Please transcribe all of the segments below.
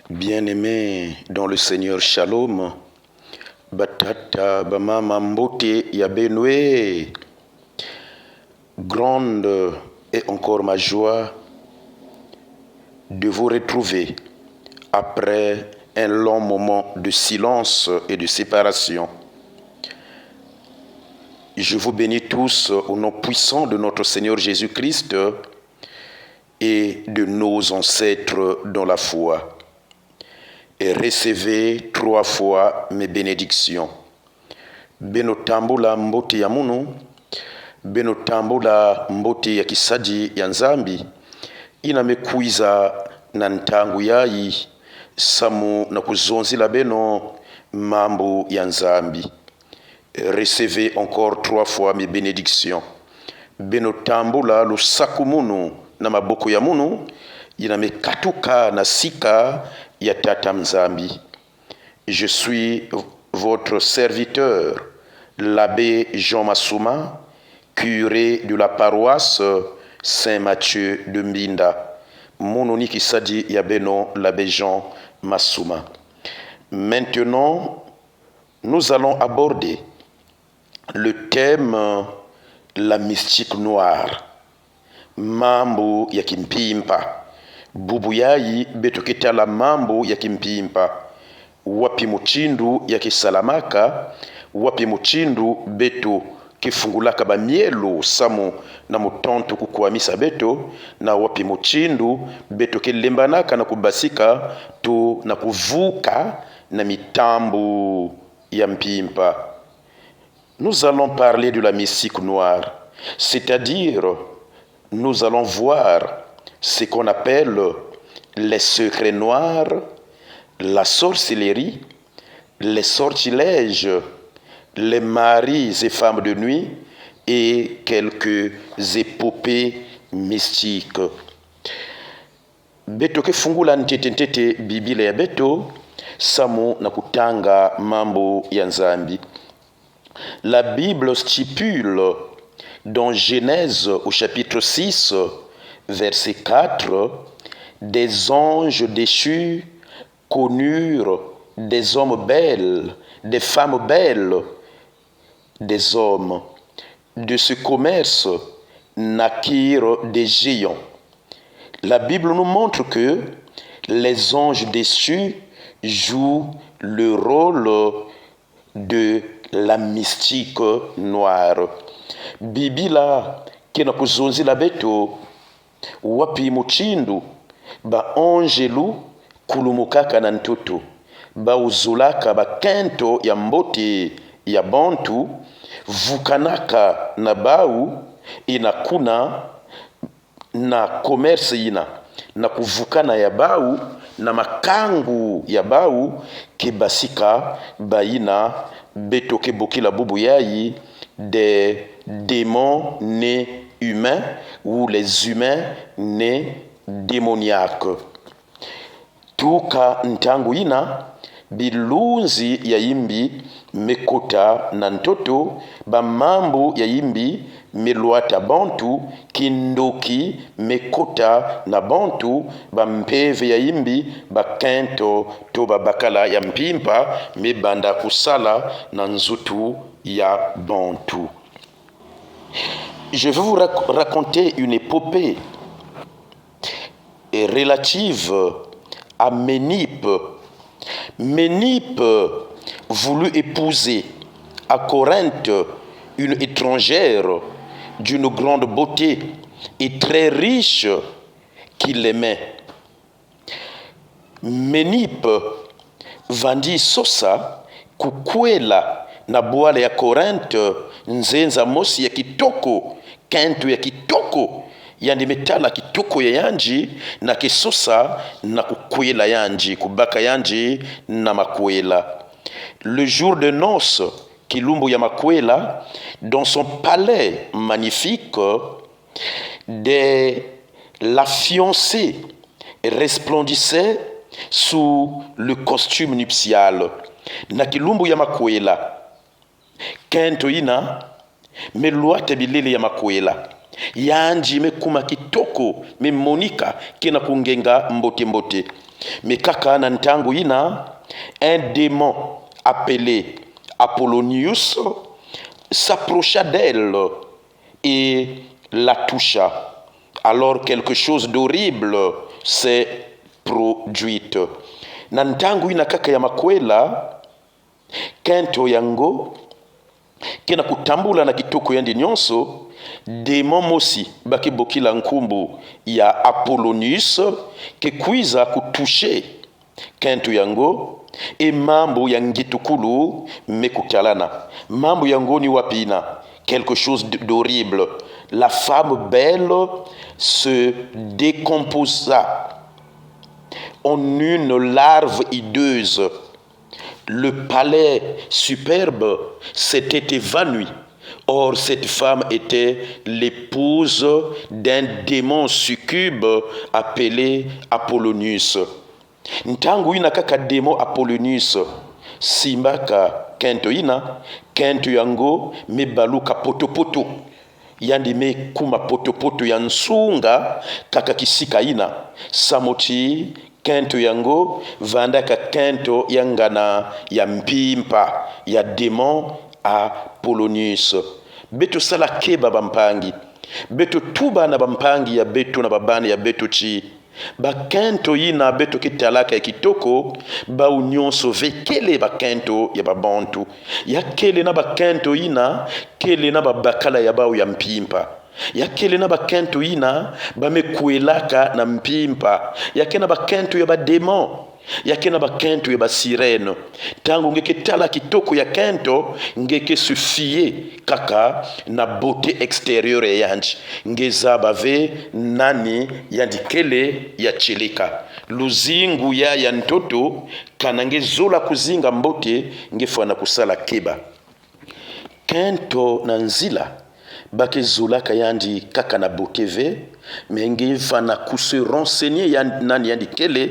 Bien-aimés dans le Seigneur, Shalom. Batata Bamama Mbote Yabenwe. Grande est encore ma joie de vous retrouver après un long moment de silence et de séparation. Je vous bénis tous au nom puissant de notre Seigneur Jésus-Christ et de nos ancêtres dans la foi. Et recevez 3 fois mes bénédictions. Benotambula mbote ya munu, benotambula mbote ya kisaji ya nzambi, inamekuiza na ntangu yayi, samu na kuzonzila beno mambo ya nzambi. Recevez encore 3 fois mes bénédictions. Benotambula lusaku munu na maboko ya munu, inamekatuka na sika ya tata mzambi. Je suis votre serviteur, l'abbé Jean Massouma, curé de la paroisse Saint-Mathieu de Mbinda. Mononi Kisadi Yabeno, l'abbé Jean Massouma. Maintenant, nous allons aborder le thème la mystique noire. Mambo ya kimpimpa. Bubuyayi beto ketala mambo ya kimpimpa. Wapi muchindu ya kisalamaka, wapi muchindu beto kifungulaka ba mielo samu na mutonto kukuamisa beto, na wapi muchindu beto kelembanaka na kubasika tu na kuvuka na mitambu ya mpimpa. Nous allons parler de la mystique noire, c'est-à-dire nous allons voir ce qu'on appelle les secrets noirs, la sorcellerie, les sortilèges, les maris et femmes de nuit et quelques épopées mystiques. Beto ke fungula ntete Biblia ya beto samu na kutanga mambo ya nzambi. La Bible stipule dans Genèse au chapitre 6, verset 4, des anges déchus connurent des hommes belles, des femmes belles, des hommes. De ce commerce naquirent des géants. La Bible nous montre que les anges déchus jouent le rôle de la mystique noire. Bibila kena kuzonzi la beto wapi muchindu ba angelu kulumukaka na ntutu ba uzulaka ba kento ya mbote ya bantu vukanaka na bau inakuna na commerce ina na kuvukana ya bau na makangu ya bau kebasika baina beto kebokila bubu yayi des démons nés humains ou les humains nés démoniaques. Tuka ntangu ina bilunzi ya imbi mekota na ntoto ba mambo ya imbi meluata bantu kindoki mekota na bantu ba mpeve ya imbi bakento to bakala ya mpimpa mebanda kusala na nzutu ya bantu. Je vais vous raconter une épopée relative à Ménippe. Ménippe voulut épouser à Corinthe une étrangère d'une grande beauté et très riche qui l'aimait. Ménippe vendit sosa kukwela na bwala ya Corinthe nzenza mosi ya kitoko, kento ya kitoko, yani metala kitoko ya yanji na kisosa na kukwela yanji, kubaka yanji na makwela. Le jour de noces, kilumbu ya makwela, dans son palais magnifique, la fiancée resplendissait sous le costume nuptial. Na kilumbu ya makwela, kento ina meluate bilili ya makwela yanji mekuma kitoko memonika kina kungenga mbote mbote. Mais kaka na ntango ina, un démon appelé Apollonius s'approcha d'elle et la toucha. Alors quelque chose d'horrible s'est produit. Na ntango ina kaka ya makwela, kento yango kena kutambula na kitoko yandi nyonso, demo mosi bakibokila nkumbu ya Apollonius ke kwiza kutushe kento yango e mambo ya ngitukulu mekukalana. Mambo yango ni wapina, quelque chose d'horrible. La femme belle se décomposa en une larve hideuse. Le palais superbe s'était évanoui. Or, cette femme était l'épouse d'un démon succube appelé Apollonius. Ntangu ina kaka démon Apollonius simbaka kento ina, kento yango mebaluka potopoto. Yandi me kuma potopoto ya nsunga kaka kisika ina. Samoti kento yango vandaka kento yangana ya mpimpa ya démon Apollonius. Beto sala keba bampangi, beto tuba na bampangi ya beto na babani ya beto chi, bakento yina beto kitalaka ya kitoko, ba unyonso vekele bakento ya babantu, ya kele na bakento yina, kele na babakala ya bau ya mpimpa, ya kele na bakento yina, bamekuelaka na mpimpa, ya kele na bakento ya bademon, yake na bakento ya basirene. Tango ngeke tala kitoko ya kento, ngeke sufie kaka na beauté extérieure yanji, ngeza bave nani yandikele ya cheleka. Luzingu ya ntoto kana ngezola kuzinga mbote ngefana kusala keba. Kento na nzila bake zulaka yandi kaka na boteve, menge vana kuse renseigner nani yandi kele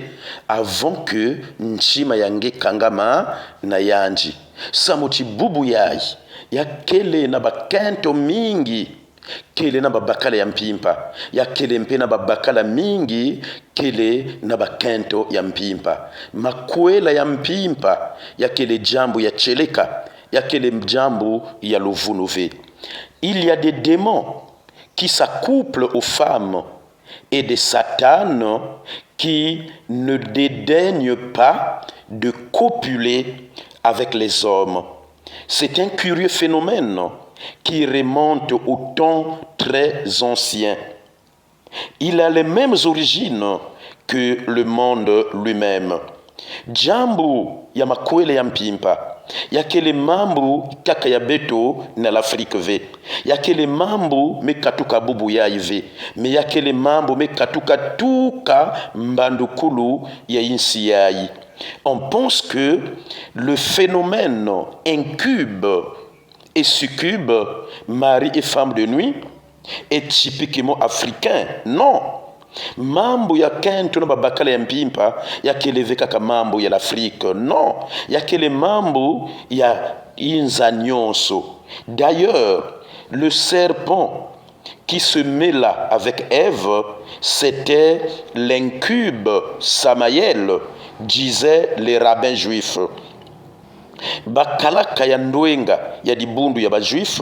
avant que nchima yange kangama na yanji. Samoti bubu yai ya kele na bakento mingi, kele na babakala ya mpimpa, ya kele mpe na babakala mingi, kele na bakento ya mpimpa. Makwela ya mpimpa, ya kele jambu ya cheleka, ya kele jambu ya lovunuve. Il y a des démons qui s'accouplent aux femmes et des satanes qui ne dédaignent pas de copuler avec les hommes. C'est un curieux phénomène qui remonte au temps très ancien. Il a les mêmes origines que le monde lui-même. Jambu ya makwele ya mpimpa, yakele mambu kaka ya beto na l'Afrique ve, yakele mambu mekatuka bubu ya ive, me yakele mambu mekatuka tuka mbandukulu ya insi yai. On pense que le phénomène incube et succube, mari et femme de nuit, est typiquement africain. Non. Mambo ya kento na babakala ya mpimpa yakele kaka mambo ya l'Afrique. Non, yakele mambo ya inza nyonso. D'ailleurs, le serpent qui se mêla avec Ève, c'était l'incube Samaël, disaient les rabbins juifs. Bakalaka ya ndwenga ya dibundu ya bajuif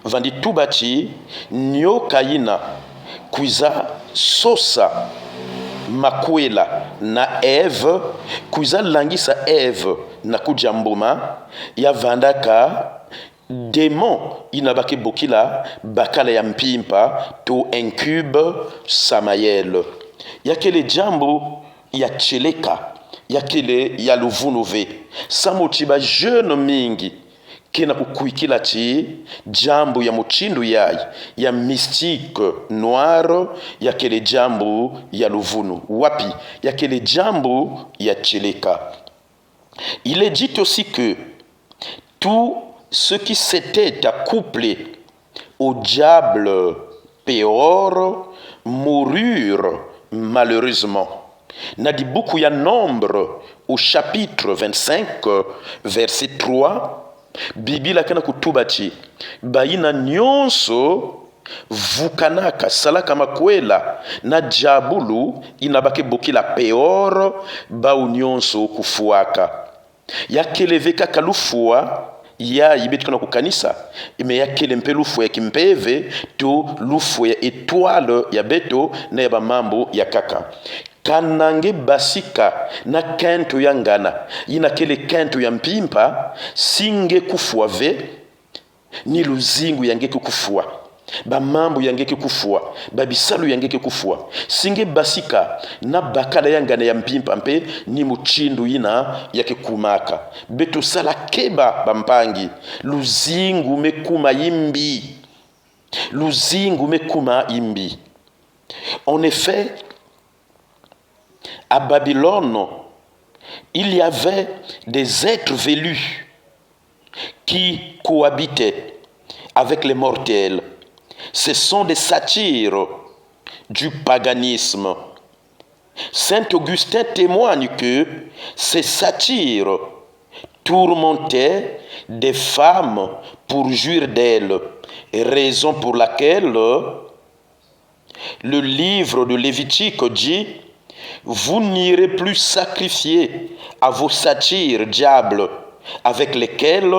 vandi tubachi nyoka ina kuiza sosa makwela na Eve, kuiza langisa Eve na kujamboma ya vandaka démon inabake bokila bakala ya mpimpa to incube Samaël. Yakele jambo ya cheleka, yakele ya luvunuve, samoti ba jeune mingi kena kukuikila chi jambo ya muchindu yai ya mystique noir, yakele jambo ya luvunu wapi, yakele jambo ya cheleka. Il est dit aussi que tout ce qui s'était accouplé au diable Péor moururent malheureusement. Nadi beaucoup ya Nombre au chapitre 25 verset 3, Biblia kana kutubachi baina nyonso vukanaka salaka makwela na diabulu inabake bokila peor bau nyonso kufuaka yakeleve kaka lufua ya ibetu kana kukanisa ime yakele mpe lufu ya kimpeve to lufu ya etoile ya beto na ya mambo ya kaka kanange basika na kento ya ngana ina kele kento ya mpimpa singe kufua ve ni luzingu yangeke kufua bamambo yangeke kufua babisalu yangeke kufua singe basika na bakala yangana ya mpimpa mpe ni muchindu ina yake kumaka beto sala keba bampangi luzingu mekuma imbi luzingu mekuma imbi. En effet, à Babylone, il y avait des êtres velus qui cohabitaient avec les mortels. Ce sont des satires du paganisme. Saint Augustin témoigne que ces satires tourmentaient des femmes pour jouir d'elles, raison pour laquelle le livre de Lévitique dit: vous n'irez plus sacrifier à vos satires, diables, avec lesquels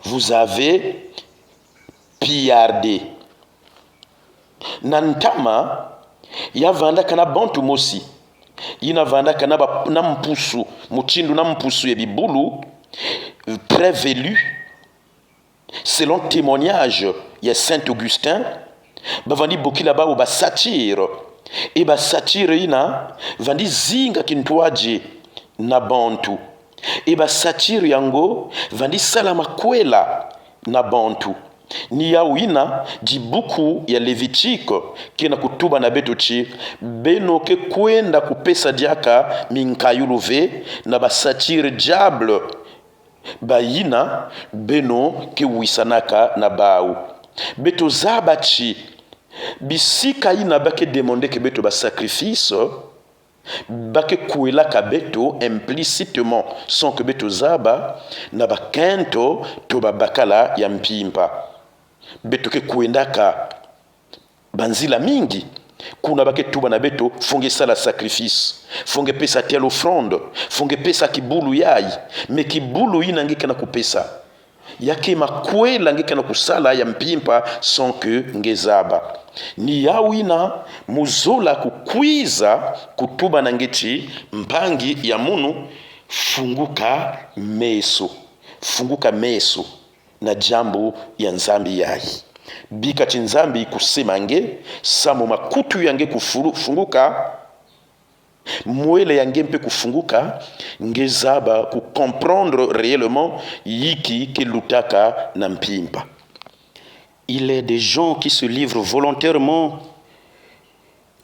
vous avez pillardé. Nantama yavanda kana bantu mosi inavanda kana na mpusu muchindu na mpusu ebibulu très velu. Selon témoignage ya Saint Augustin bavandi bokila ba ba satire e ba satire ina vandi zinga kintwaje na bantu e ba satire yango vandi salama kwela na bantu ni ya wina jibuku ya Levitique kina kutuba na betochi beno ke kwenda kupesa diaka minkayuluve na ba satire diable bayina beno ke wisanaka na bau beto zabachi bisika ina bake demander ke beto ba sacrifice bake kuela ka beto implicitement sans que beto zaba na bakento to babakala ya mpimpa beto ke kuendaka banzila mingi kuna bake tuba na beto fonge sala sacrifice fonge pesa tel offrande fonge pesa kibulu yai me kibulu ina ngika na kupesa yake makwela ngika na kusala ya mpimpa sans que ngezaba ni yawina muzola kukwiza kutuba na ngechi mpangi ya munu funguka meso na jambo ya nzambi yai bika chinzambi kusema nge samo makutu yange kufunguka mwele yange mpe kufunguka ngezaba ku comprendre réellement yiki ke lutaka na mpimpa. Il est des gens qui se livrent volontairement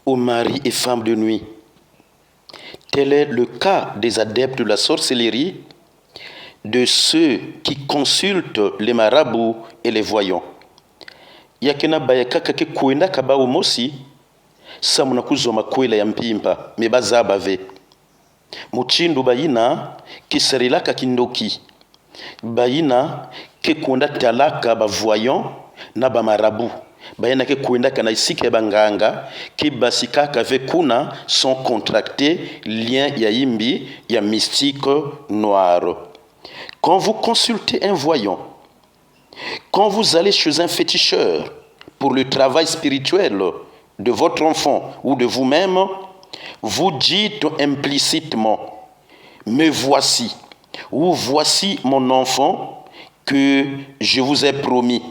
aux maris et femmes de nuit. Tel est le cas des adeptes de la sorcellerie, de ceux qui consultent les marabouts et les voyants. Yakena bayakaka ke kuenda kabao mosi samuna kuzoma kwela ya mpimpa mebaza bave muchindu bayina kisarilaka kindoki bayina ke kuenda talaka ba voyant na ba marabu bayina ke kuenda kana isike banganga ki basikaka ve kuna sont contractés lien ya imbi ya mystique noir. Quand vous consultez un voyant, quand vous allez chez un féticheur pour le travail spirituel de votre enfant ou de vous-même, vous dites implicitement: me voici, ou voici mon enfant que je vous ai promis.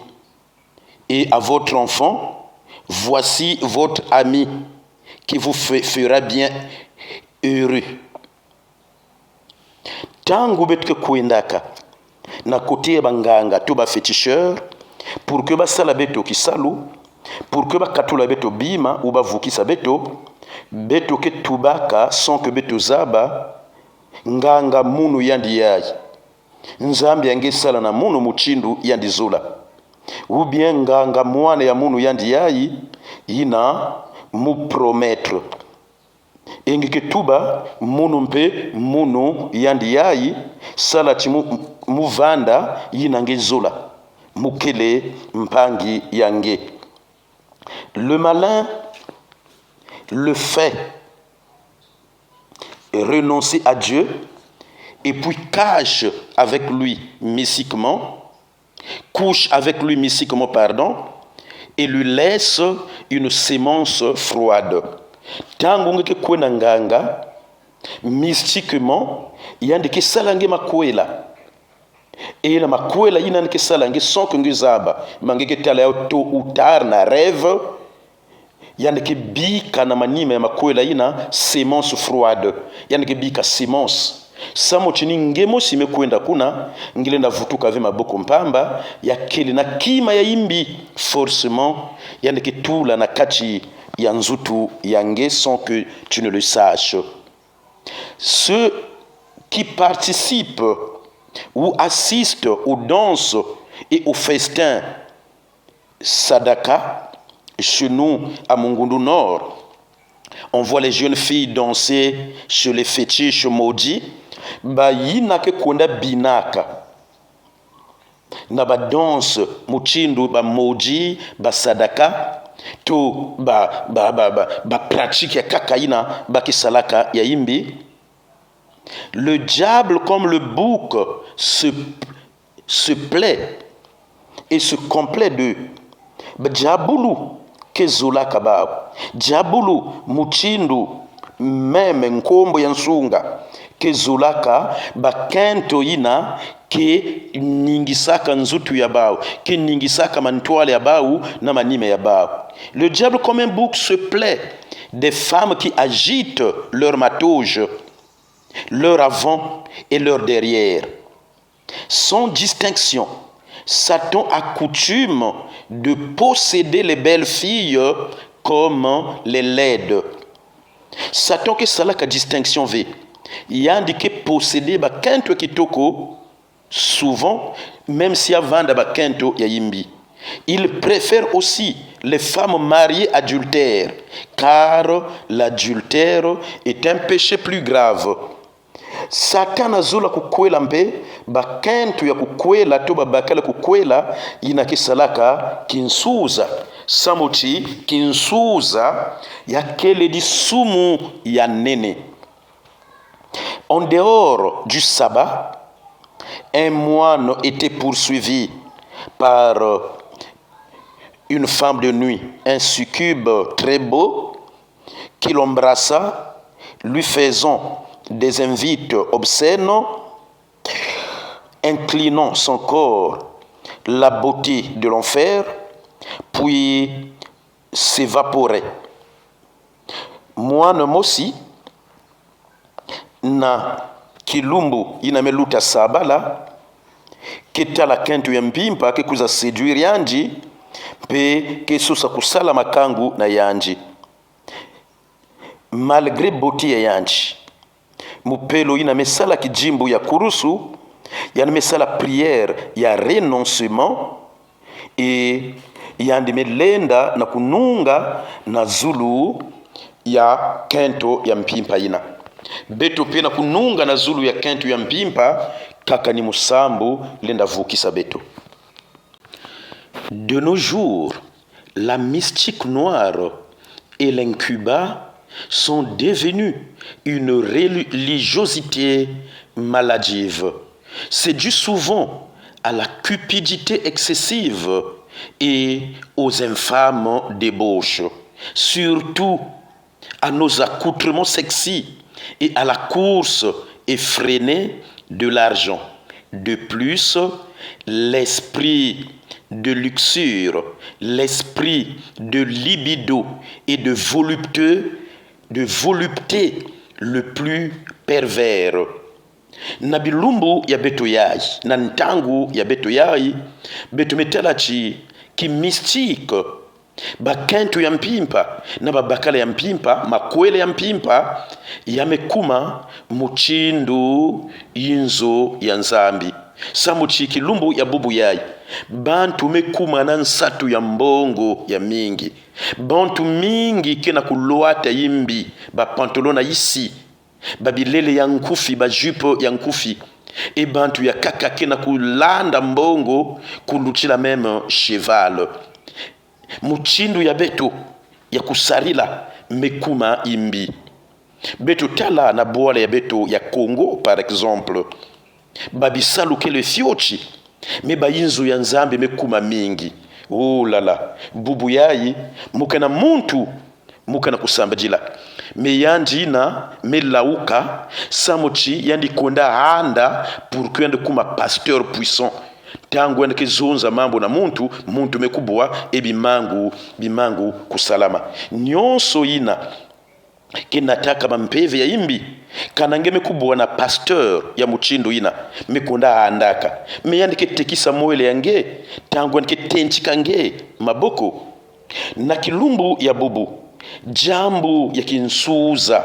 Et à votre enfant, voici votre ami qui vous fera bien heureux. Tangu betke kuendaka na kote banganga to ba féticheur pour que basala beto kisalu pour que bakatula beto bima ou bavukisa beto ke tubaka sans que beto zaba nganga munu yandi yai nzambi yange sala na munu muchindu yandi zula ou bien nganga mwana ya munu yandi yai ina mu promettre engike tuba munu mpe munu yandi yai sala chimu muvanda yina ngezula mukele mpangi yange. Le malin le fait renoncer à Dieu et puis cache avec lui mystiquement, couche avec lui mystiquement, et lui laisse une sémence froide. Tangu ngeke kwena nganga mystiquement yandike salange makwela ela makwela ina ndike salange sonke ngizaba mangeke tala ya to utar na rêve yandike bika na manima ya makwela ina sémence froide yandike bika sémence samo chini ngemo sime kwenda kuna ngilenda vutuka ve maboko mpamba ya kele na kima ya imbi forcément yandike tula na kati ya nzutu yange sans que tu ne le saches. Ceux qui participent ou assistent aux danses et aux festins Sadaka, chez nous à Mungundu Nord, on voit les jeunes filles danser chez les fétiches maudits. Ba yinake kwenda binaka na ba danse muchindu ba maudit ba sadaka to ba pratique ya kakaina ba kisalaka ya imbi. Le diable comme le bouc se plaît et se complaît de diabulu kezola kabao diabulu muchindu meme nkombo ya nsunga kezolaka bakento ina ke ningisaka nzutu ya bao ke ningisaka mantwale ya bao na manime ya bao. Le diable comme un bouc se plaît des femmes qui agitent leur matauge, leur avant et leur derrière. Sans distinction, Satan a coutume de posséder les belles filles comme les laides. Satan que ça la distinction v yandike posséder bakento kitoko souvent même si avant da bakento ya yimbi. Il préfère aussi les femmes mariées adultères car l'adultère est un péché plus grave. Satan azula kukwela mpe bakento ya kukwela to babakala kukwela ina kisalaka kinsuza samuti kinsuza ya kele di sumu ya nene. En dehors du sabbat, un moine était poursuivi par une femme de nuit, un succube très beau, qui l'embrassa, lui faisant des invites obscènes, inclinant son corps, la beauté de l'enfer, puis s'évaporait. Moine mosi na kilumbu inameluta sabala ketala kentu ya mpimpa kekuza séduire yanji pe kesusa kusala makangu na yanji. Malgré beauté ya yanji mupelo inamesala kijimbu ya kurusu yanamesala prière ya renoncement et yandimelenda na kununga na zulu ya kento ya mpimpa ina beto pena kununga na zulu ya kento ya mpimpa kaka ni musambu lenda vukisa beto. De nos jours, la mystique noire et l'incuba sont devenus une religiosité maladive. C'est dû souvent à la cupidité excessive et aux infâmes débauches, surtout à nos accoutrements sexy et à la course effrénée de l'argent. De plus, l'esprit de luxure, l'esprit de libido et de volupté le plus pervers. Nabilumbu ya beto yai, nantangu ya beto yai, beto metalachi ki mystique, bakento ya mpimpa, na babakala ya mpimpa, makwele ya mpimpa, yamekuma muchindu inzo ya nzambi. Samuchi kilumbu ya bubu yai, bantu mekuma na nsatu ya mbongo ya mingi. Bantu mingi kena kuloata yimbi, ba pantalona isi, babilele ya nkufi, ba jupo ya nkufi. E bantu ya kaka kena kulanda mbongo, kuluchila même cheval. muchindu ya beto ya kusarila mekuma imbi. Beto tala na boala ya beto ya Congo par exemple, babisalu kele fiochi me bayinzu ya nzambe mekuma mingi. Oh lala, bubu yayi mukana muntu mukana kusambajila me yanjina me lauka samochi yandi konda handa pour que yandi kuma pasteur puissant tangu yandi kezonza mambo na muntu mekubwa bimangu kusalama nyonso ina kinataka mampeve ya imbi kanange mekubwa na pasteur ya muchindo ina mekonda andaka meyandike tekisa moele yange tangu yandike tenchika nge maboko na kilumbu ya bubu jambu ya kinsuza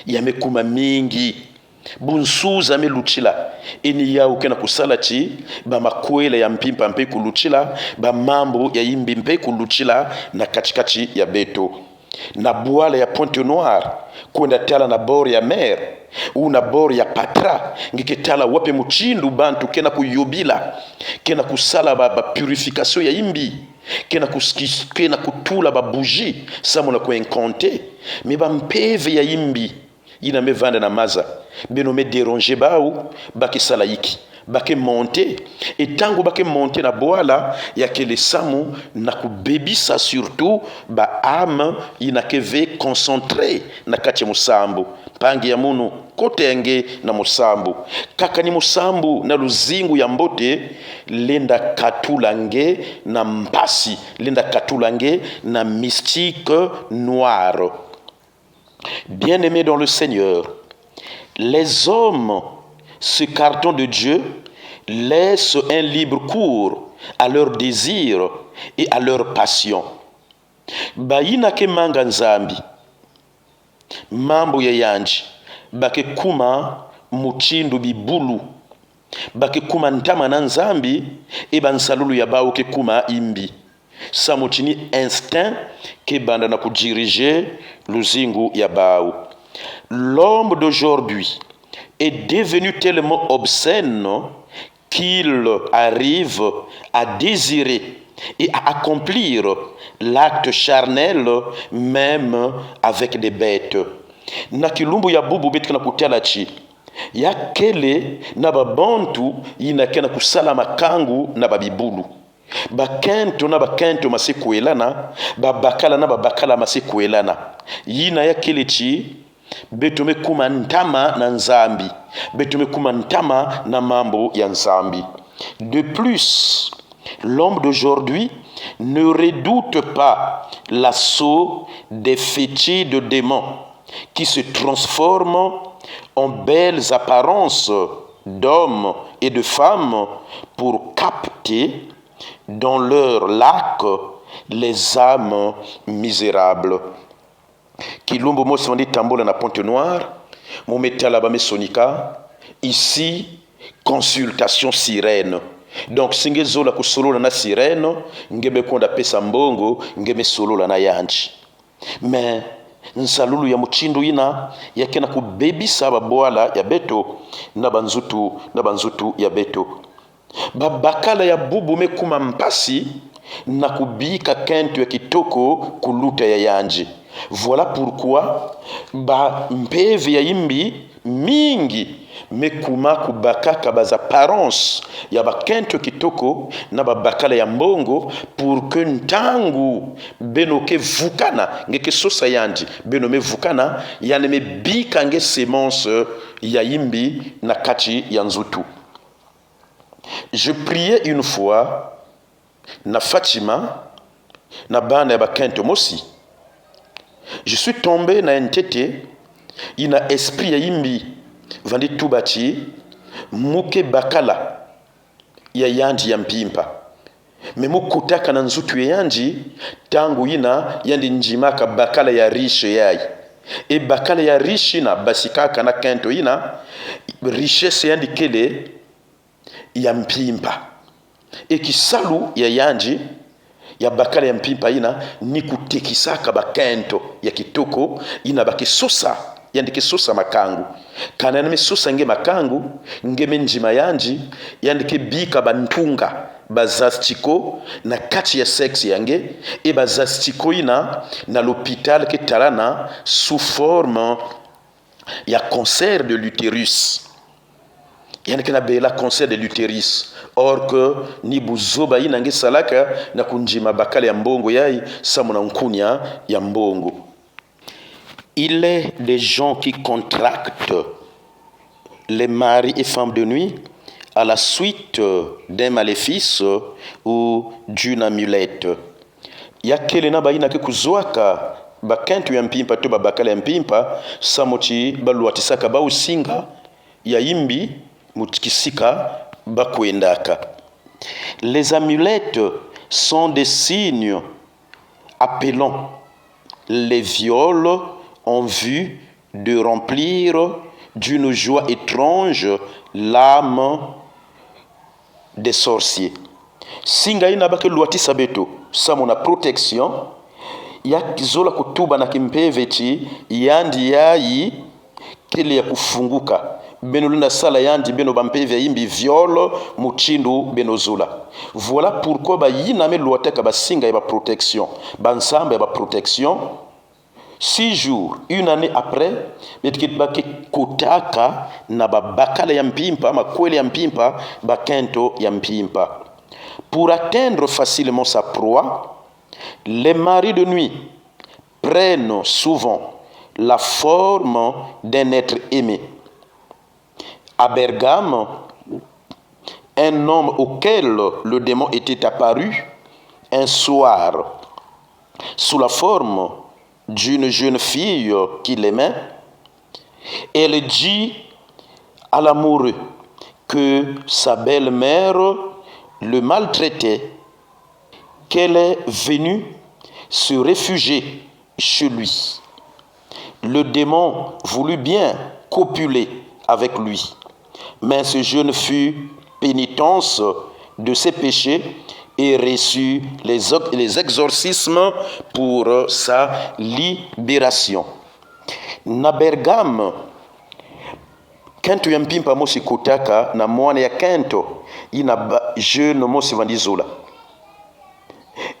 ya mekuma mingi bunsuza meluchila eni yau kena kusala chi ba makwele ya mpimpa mpe kuluchila ba mambo ya imbi mpe kuluchila na kachikachi ya beto na boala ya Pointe Noire kwenda tala na bord ya mer u na bord ya Patra ngiketala wape muchindu bantu kena kuyobila kena kusala ba purification ya imbi kena kutula ba bougie samona ko enconte me ba mpeve ya imbi ina mevanda na maza beno me déranger baou bakisala yiki bake monte etango bake monte na boala ya kele samu na kubebisa surtout ba âme inakeve concentré na kati musambu pangi ya munu kotenge na musambu kaka ni musambu na luzingu ya mbote lenda katulange na mpasi lenda katulange na mystique noire. Bien-aimés dans le Seigneur, les hommes s'écartant de Dieu laissent un libre cours à leurs désirs et à leurs passions. Bayina ke manga nzambi mambo ya yanji bake kuma muchindu bibulu bake kuma ntama na nzambi eba nsalulu ya bao ke kuma imbi samuchini instinct ke banda na kudiriger luzingu ya bao. L'homme d'aujourd'hui est devenu tellement obscène qu'il arrive à désirer et à accomplir l'acte charnel même avec des bêtes. Na kilumbu ya bubu betu kana kutala chi ya kele na babantu inakena kusala makangu na babibulu bakento na bakento masikuelana babakala na babakala masikuelana yina ya kele chi betu mekuma ntama na nzambi betu mekuma ntama na mambo ya nzambi. De plus, l'homme d'aujourd'hui ne redoute pas l'assaut des fétides démons qui se transforment en belles apparences d'hommes et de femmes pour capter dans leur lac les âmes misérables. Kilumbu mosi wandi tambola na Pointe Noire, mometala ba mesonika, ici consultation sirène. Donc singe zola kusolola na sirène, ngebe konda pesa mbongo, ngebe solola na yanji. Mais nsalulu ya muchindu ina yakena kubebisa baboala ya beto na banzutu ya beto. Babakala ya bubu mekuma mpasi na kubika kentu ya kitoko kuluta ya yanji. Voilà pourquoi ba mpeve ya imbi mingi mekuma kubakaka baz apparence ya bakento kitoko na babakala ya mbongo pour que ntangu benoke vukana ngeke sosa yanji benome vukana yane mebika nge semence ya imbi na kati ya nzutu. Je priais une fois na Fatima na bana ya bakento mosi. Je suis tombé na ntete ina esprit ya imbi vandi tubachi muke bakala ya yanji ya mpimpa memukutaka na nzutu ya yanji tangu ina yandi njimaka bakala ya riche yai e bakala ya riche na basikaka na kento ina richesse yandi kele ya mpimpa e kisalu ya yanji ya bakala ya mpimpa ina ni kutekisaka bakento ya kitoko ina bakisosa yandike sosa makangu kana nime sosa nge makangu nge menjima yanji yandike bika bantunga bazastiko na kati ya sexe yange e bazastiko ina na l'hôpital ke talana sous forme ya cancer de l'utérus. Yani kena bela cancer de l'utérus. Or que ni buzoba ina nge salaka na kunjima bakale ya mbongo yai samuna nkunya ya mbongo. Il est des gens qui contractent les maris et femmes de nuit à la suite d'un maléfice ou d'une amulette. Yakele na baina ke kuzwaka bakentu ya mpimpa to babakala ya mpimpa samochi baluatisaka ba usinga ya imbi mutikisika bakwendaka. Les amulettes sont des signes appelant les viols en vue de remplir d'une joie étrange l'âme des sorciers. Singa ina bake luatisa beto samona protection ya kizola kutuba na kimpeveti yandi yayi kile ya kufunguka beno luna sala yandi beno bampeve yimbi viol muchindu beno zula. Voilà pourquoi ba yina me luateka ba singa ya ba protection ba ensemble ya ba protection 6 jours, une année après, betkitbaki kutaka na babakala ya mpimpa, makwele ya mpimpa, bakento ya mpimpa. Pour atteindre facilement sa proie, les maris de nuit prennent souvent la forme d'un être aimé. À Bergame, un homme auquel le démon était apparu un soir sous la forme d'une jeune fille qu'il aimait, elle dit à l'amoureux que sa belle-mère le maltraitait, qu'elle est venue se réfugier chez lui. Le démon voulut bien copuler avec lui, mais ce jeune fut pénitence de ses péchés et reçut les exorcismes pour sa libération. Na Bergame, kento ya mpimpa mosi kutaka na mwana ya kento ina jeune mosi vandizola.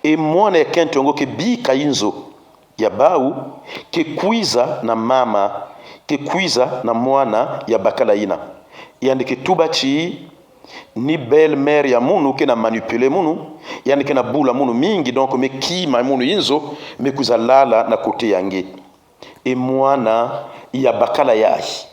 E mwana ya kento ngo ke bika inzo ya bau ke kuiza na mama ke kuiza na mwana ya bakala ina. Yani ke tubachi ni belle-mère ya munu ke na manipule munu yani ke na bula munu mingi donc me kima munu inzo me kuzalala na kote yange e mwana ya bakala yahi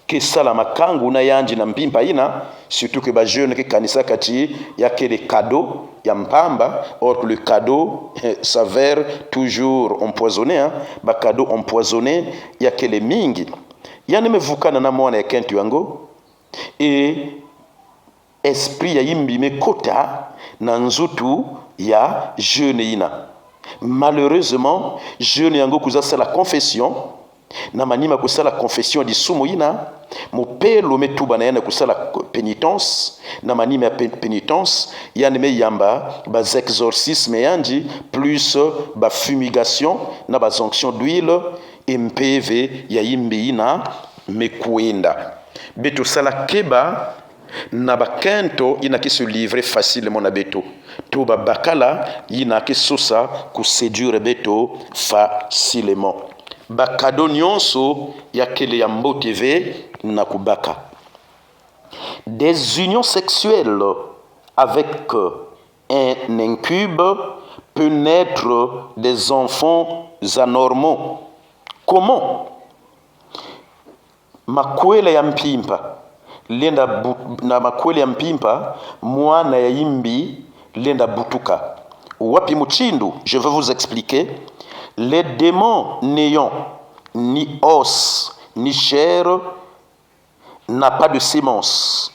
ke sala makangu na yanji na mpimpa ina surtout que ba jeune ke kanisa kati ya ke les cadeaux ya mpamba or que le cadeau s'avère toujours empoisonné hein? Ba cadeau empoisonné ya ke les mingi yani mevukana na mwana ya kentu yango et esprit ya yimbi mekota na nzutu ya jeune ina. Malheureusement jeune yango kuza la confession na manima kusala confession di sumu ina mopelo metuba na yana kusala pénitence na manima ya pénitence yani me yamba bas exorcisme yanji plus ba fumigation na bas onction d'huile MPV ya yimbi ina mekuenda beto sala keba na bakento ina ki se livrer facilement na beto to bakala ina ki sosa ku séduire beto facilement bakado nyonso ya kele ya Mbo TV na kubaka. Des unions sexuelles avec un incube peut naître des enfants anormaux. Comment? Makwele ya mpimpa lenda na makwele ya mpimpa mwana ya yimbi lenda butuka wapi muchindu. Je vais vous expliquer. Les démons n'ayant ni os ni chair n'a pas de sémence.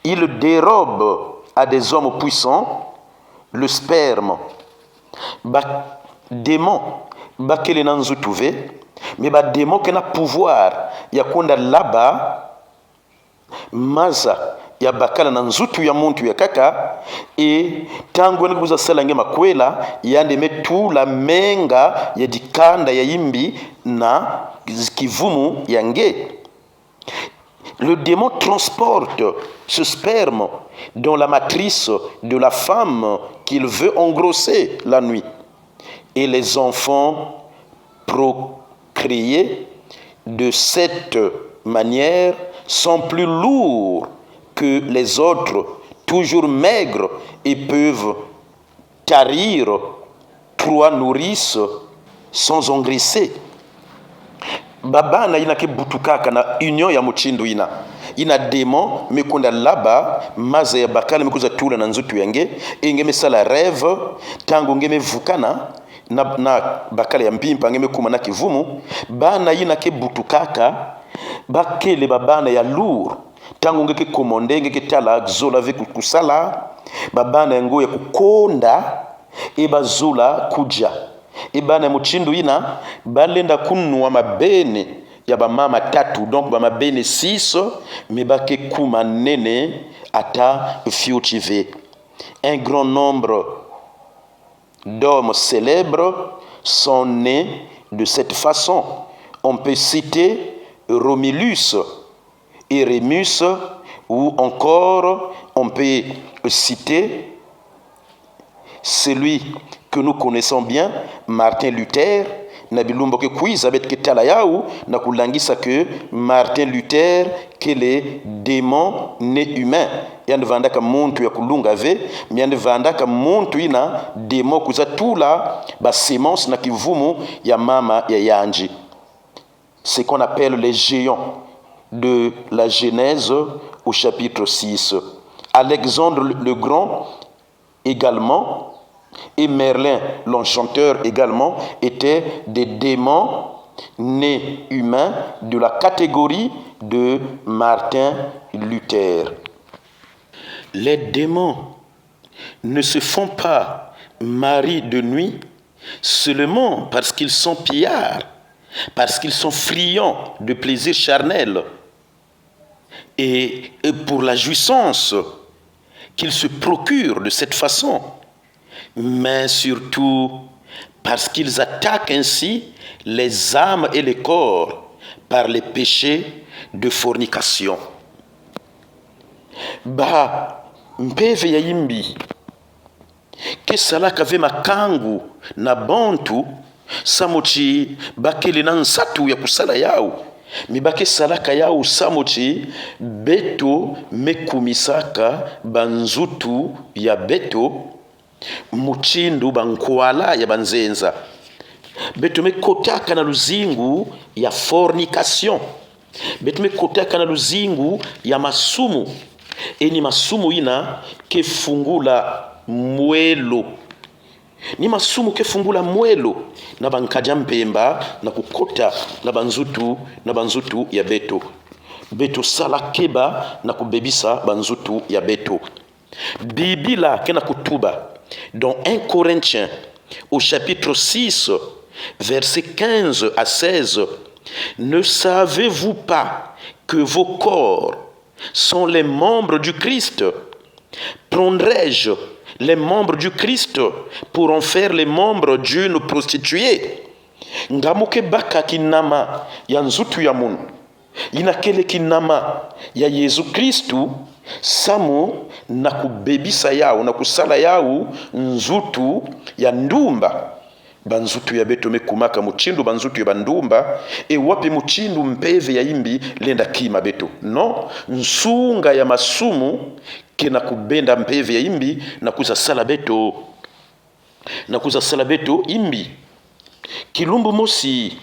Il dérobe à des hommes puissants le sperme. Ba démon bakele nanzu tuve mais ba démon kena pouvoir ya konda laba maza ya bakala na nzutu ya muntu ya kaka e tangu ni kuza salange makwela yande metu la menga ya dikanda ya yimbi na kivumu yange Le démon transporte ce sperme dans la matrice de la femme qu'il veut engrosser la nuit. Et les enfants procréés de cette manière sont plus lourds que les autres, toujours maigres, et peuvent tarir 3 nourrices sans engraisser. Babana ina ke butukaka na union ya muchindu ina demo mekunda laba maze ya bakala mekuza tula na nzutu yange ingeme sala rêve tangu ngeme vukana na bakala ya mpimpa ngeme kuma na kivumu bana ina ke butukaka bakele babana ya lourd tangu ngeke komonde ngeke tala zola ve kusala babana yango ya kukonda eba zola kuja ibana muchindu ina balenda kunwa mabene ya bamama 3 donc bamabene 6 mebake kuma nene ata fiuchive. Un grand nombre d'hommes célèbres sont nés de cette façon. On peut citer Romulus et Rémus, ou encore on peut citer celui que nous connaissons bien, Martin Luther. Nabilumbo ke kuiza bet ke tala yao na kulangisa que Martin Luther que les démons né humain yande vandaka muntu ya kulunga ve yande vandaka muntu ina démon kuza tula ba semence na kivumu ya mama ya yanji. Ce qu'on appelle les géants de la Genèse au chapitre 6. Alexandre le Grand également et Merlin l'enchanteur également étaient des démons nés humains de la catégorie de Martin Luther. Les démons ne se font pas maris de nuit seulement parce qu'ils sont pillards, parce qu'ils sont friands de plaisir charnel et pour la jouissance qu'ils se procurent de cette façon, mais surtout parce qu'ils attaquent ainsi les âmes et les corps par les péchés de fornication. Ba mpeve ya yimbi kesala kave makangu na bantu samochi bakele na nsatu ya kusala yao mibake salaka yao samochi beto mekumisaka banzutu ya beto muchindu bankwala ya banzenza beto mekotaka na luzingu ya fornication beto mekotaka na luzingu ya masumu eni masumu ina kefungula mwelo ni masumu kefungula mwelo na bankaja mpemba na kukota na banzutu ya beto beto sala keba na kubebisa banzutu ya beto. Bibila kena kutuba dans 1 Corinthiens au chapitre 6 versets 15 à 16. Ne savez-vous pas que vos corps sont les membres du Christ? Prendrais-je les membres du Christ pour en faire les membres d'une prostituée? Ngamuke baka kinama ya nzutu ya munu inakele kinama ya Yesu Kristu samu na kubebisa yao na kusala yao nzutu ya ndumba banzutu ya beto mekumaka muchindu banzutu ya bandumba e wapi muchindu mpeve ya imbi lenda kima beto no nsunga ya masumu kena kubenda mpeve ya imbi na kuza sala beto imbi kilumbu mosi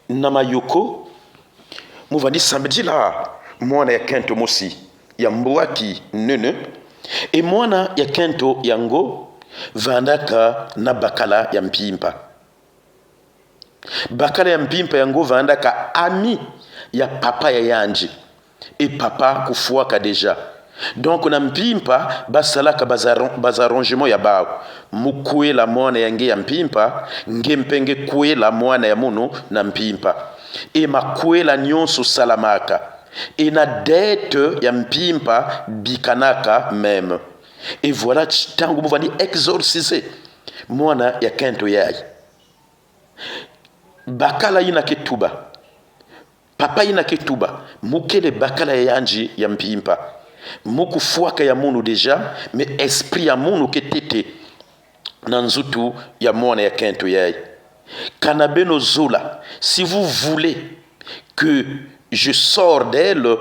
na mayoko muvandi samedi la mwana ya kento mosi ya mbwaki nene e mwana ya kento yango vandaka na bakala ya mpimpa. Bakala ya mpimpa yango vandaka ami ya papa ya yanji e papa kufuaka deja. Donc na mpimpa basalaka bazarrangement ya bao mukue la mwana yange ya mpimpa ngempenge kue la mwana ya mono na mpimpa e makue la nyonso salamaka e na dette ya mpimpa bikanaka même. Et voilà tangu muvani exorciser mwana ya kento yai bakala ina ketuba papa ina ketuba mukele bakala ya yanji ya mpimpa muku fuaka ya munu deja mais esprit ya munu ketete na nzutu ya mwana ya kento yai kanabeno zola. Si vous voulez que je sors d'elle,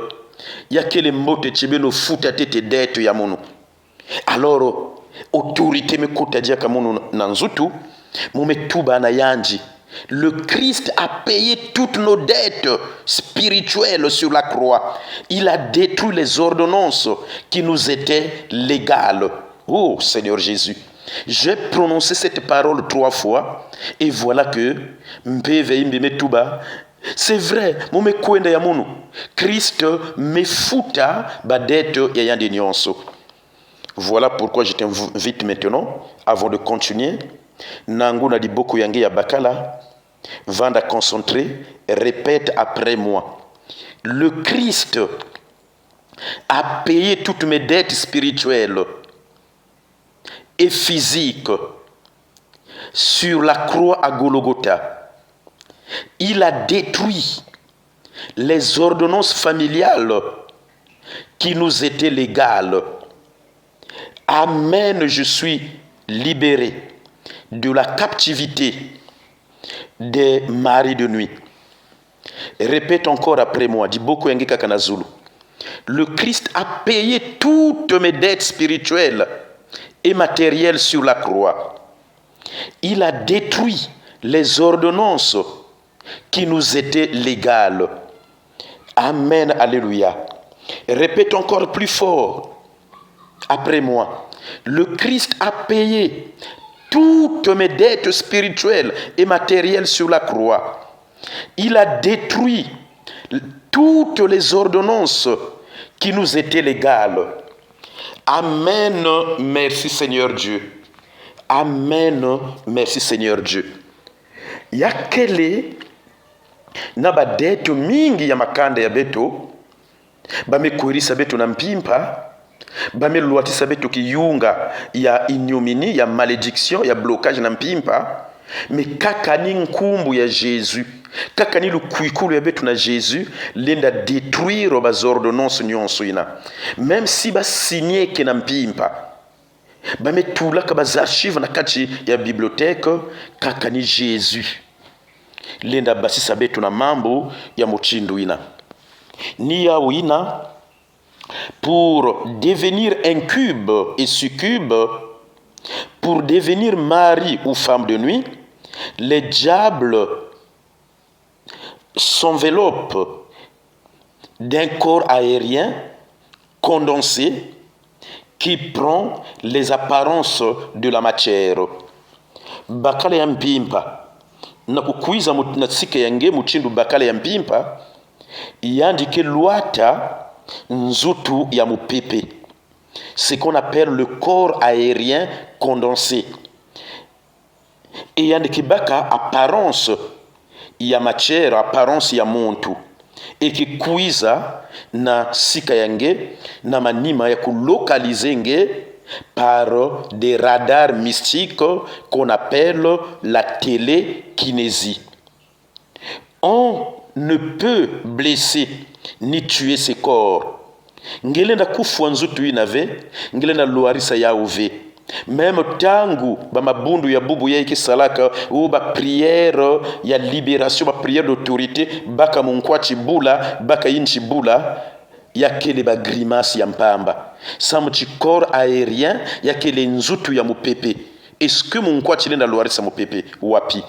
ya kele mote chibeno futa tete detu ya munu. Alors autorité me kuta dia kamunu na nzutu mumetuba na yanji. Le Christ a payé toutes nos dettes spirituelles sur la croix. Il a détruit les ordonnances qui nous étaient légales. Oh Seigneur Jésus, j'ai prononcé cette parole 3 fois et voilà que c'est vrai, mume kwenda ya munu. Christ me futa ba dette ya yandi nyonso. Voilà pourquoi je t'invite maintenant, avant de continuer, nangu na diboko yangi ya bakala, vanda concentré, répète après moi. Le Christ a payé toutes mes dettes spirituelles et physiques sur la croix à Golgotha. Il a détruit les ordonnances familiales qui nous étaient légales. Amen, je suis libéré de la captivité des maris de nuit. Répète encore après moi. Diboko Yengeka Kanazulu. Le Christ a payé toutes mes dettes spirituelles et matérielles sur la croix. Il a détruit les ordonnances qui nous étaient légales. Amen, alléluia. Répète encore plus fort. Après moi, le Christ a payé toutes mes dettes spirituelles et matérielles sur la croix. Il a détruit toutes les ordonnances qui nous étaient légales. Amen, merci Seigneur Dieu. Amen, merci Seigneur Dieu. Yakele na ba dette mingi ya makanda ya beto, bamekwirisa beto na mpimpa, bameluatisa beto kiyunga ya ignominie, ya malédiction, ya blocage na mpimpa, mais kaka ni nkumbu ya Jésus, kaka ni lukwikulu ya beto na Jésus, lenda détruire bas ordonnances nyonso ina. Même si ba signé ke na mpimpa, bametulaka bas archives na kati ya bibliothèque, kaka ni Jésus, lenda basisa beto na mambo ya mochindu ina. Ni ya wina, pour devenir incube et succube, pour devenir mari ou femme de nuit, les diables s'enveloppent d'un corps aérien condensé qui prend les apparences de la matière. Bakale ya mpimpa na kukuiza na sike yange muchindu bakale ya mpimpa yandike luata nzutu ya mupepe. Ce qu'on appelle le corps aérien condensé. Et yandike baka apparence ya matière, apparence ya muntu. Et qui kuiza na sika yange na manima ya kulokalize nge par des radars mystiques qu'on appelle la télékinésie. On ne peut blesser ni tuer ce corps. Ngelenda kufwa nzutu inave, ngelenda luarisa ya uve. Même tangu ba mabundu ya bubu ya ikisalaka ou ba prière ya libération, ba prière d'autorité, baka munkwachi bula, baka inchi bula, ya kele ba grimace ya mpamba. Samuchi corps aérien, ya kele nzutu ya mupepe. Est-ce que munkwachi lenda luarisa mupepe? Wapi?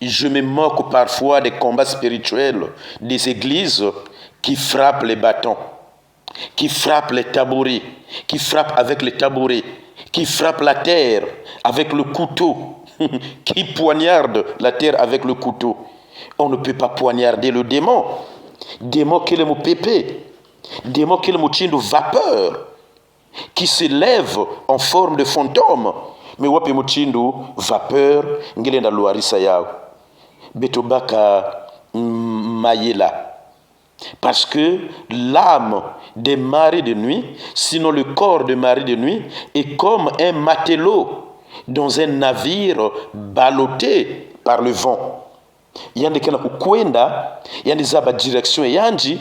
Je me moque parfois des combats spirituels des églises qui frappent les bâtons, qui frappent les tabourets, qui frappent avec les tabourets, qui frappent la terre avec le couteau, qui poignardent la terre avec le couteau. On ne peut pas poignarder le démon. Démon qui est le mot pépé, démon qui est le mot de vapeur, qui se lève en forme de fantôme. Mais wapi muchindu vapeur ngilenda luarisa yao betobaka mayela. Parce que l'âme des maris de nuit, sinon le corps des maris de nuit, est comme un matelot dans un navire ballotté par le vent. yandi kana kukwenda yandi zaba direction yanji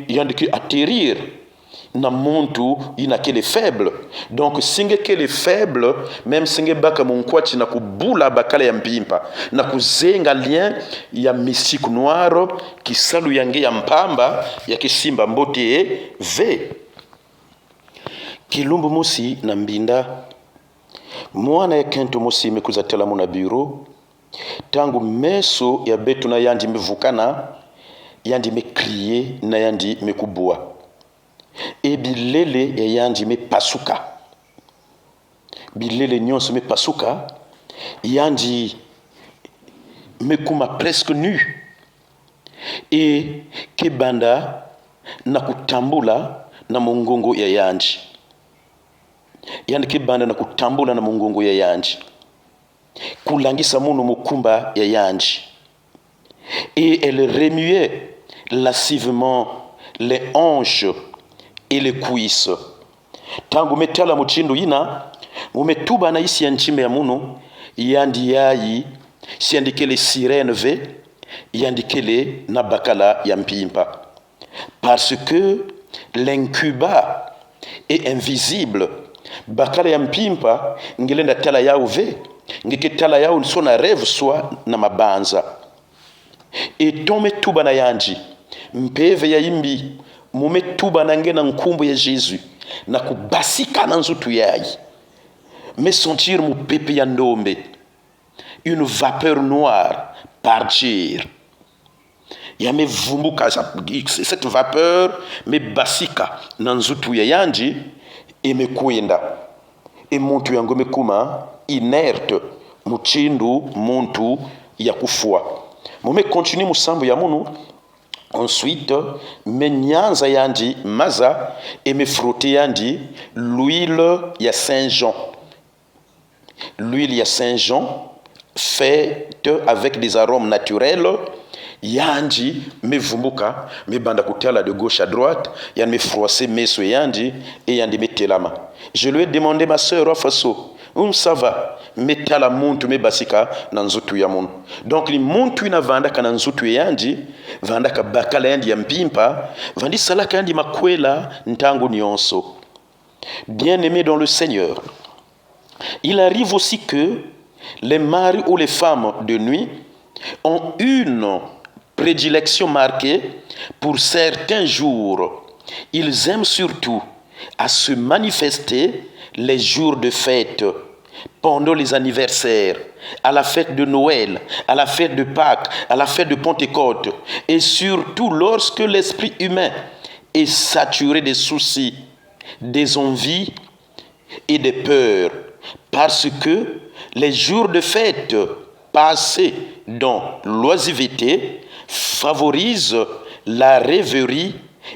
yandi ki atterrir na muntu ina kele faible. Donc singe kele faible même singe baka munkwachi na kubula bakala ya mpimpa na kuzenga lien ya mystique noir kisalu yange ya mpamba ya kisimba mbote ve kilumbu musi na mbinda mwana ya kento musi imekuzatela muna bureau tangu meso ya betu na yandi mevukana yandi mekriye na yandi mekubua bilele ya yandi mepasuka bilele nyonso mepasuka yandi mekuma presque nu kebanda na kutambula na mongongo ya yandi yandi kebanda na kutambula na mongongo ya yandi kulangisa munu mukumba ya yandi elle remuait lascivement les hanches et les cuisses. Tangu metala muchindo ina mumetuba na isi ya nchimbe ya munu yandi yayi siandikele sirene ve yandikele na bakala ya mpimpa parce que l'incuba est invisible. Bakala ya mpimpa ngelenda tala yao ve ngeke tala yao so na rêve soit na mabanza tome tuba na yanji mpeve ya imbi mume tuba na ngena nkumbu ya Jésus na kubasika na nzutu yayi me sentir mu pepe ya ndombe une vapeur noire partir ya me vumbuka cette vapeur me basika na nzutu ya yanji imekwenda muntu yango mekuma inerte muchindu muntu ya kufua mume continue musambu ya munu. Ensuite, me nyanza yandi maza et me frotter yandi l'huile ya Saint-Jean. L'huile ya Saint-Jean faite avec des arômes naturels. Yandi me vumbuka me banda kutala de gauche à droite yandi me froisser meso yandi et yandi me telama. Je lui ai demandé ma sœur Faso ça va metala muntu me basika na nzutu ya munu. Donc li muntu ina vandaka na nzutu yandi vandaka bakala yandi ya mpimpa vandi salaka yandi makwela ntangu nyonso. Bien-aimés dans le Seigneur, il arrive aussi que les maris ou les femmes de nuit ont une prédilection marquée pour certains jours. Ils aiment surtout à se manifester les jours de fête, pendant les anniversaires, à la fête de Noël, à la fête de Pâques, à la fête de Pentecôte, et surtout lorsque l'esprit humain est saturé des soucis, des envies et des peurs, parce que les jours de fête passés dans l'oisiveté favorisent la rêverie